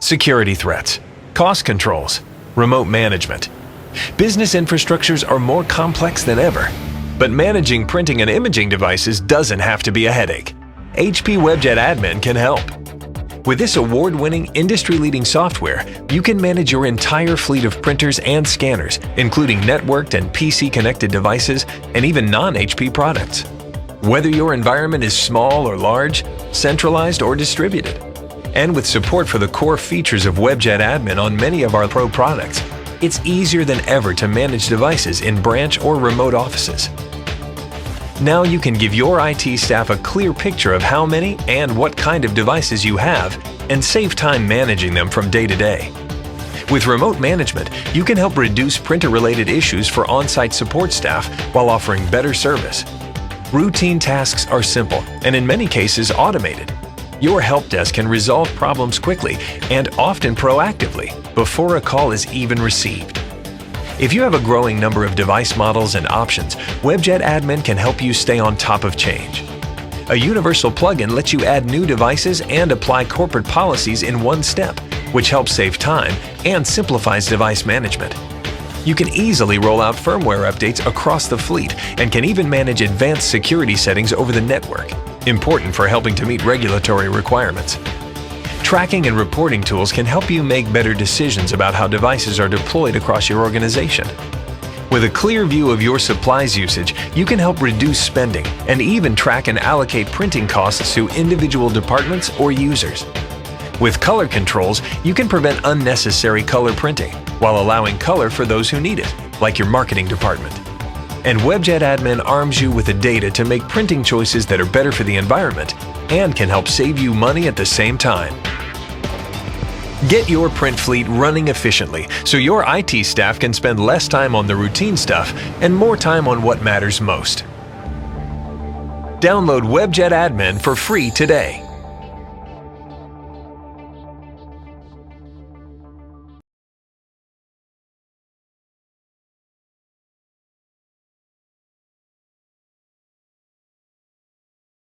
security threats, cost controls, remote management. Business infrastructures are more complex than ever, but managing printing and imaging devices doesn't have to be a headache. HP Web Jetadmin can help. With this award-winning, industry-leading software, you can manage your entire fleet of printers and scanners, including networked and PC-connected devices and even non-HP products. Whether your environment is small or large, centralized or distributed. And with support for the core features of Web Jetadmin on many of our Pro products, it's easier than ever to manage devices in branch or remote offices. Now you can give your IT staff a clear picture of how many and what kind of devices you have and save time managing them from day to day. With remote management, you can help reduce printer-related issues for on-site support staff while offering better service. Routine tasks are simple and in many cases automated. Your help desk can resolve problems quickly and often proactively before a call is even received. If you have a growing number of device models and options, Web Jetadmin can help you stay on top of change. A universal plugin lets you add new devices and apply corporate policies in one step, which helps save time and simplifies device management. You can easily roll out firmware updates across the fleet and can even manage advanced security settings over the network, important for helping to meet regulatory requirements. Tracking and reporting tools can help you make better decisions about how devices are deployed across your organization. With a clear view of your supplies usage, you can help reduce spending and even track and allocate printing costs to individual departments or users. With color controls, you can prevent unnecessary color printing while allowing color for those who need it, like your marketing department. And Web Jetadmin arms you with the data to make printing choices that are better for the environment and can help save you money at the same time. Get your print fleet running efficiently so your IT staff can spend less time on the routine stuff and more time on what matters most. Download Web Jetadmin for free today.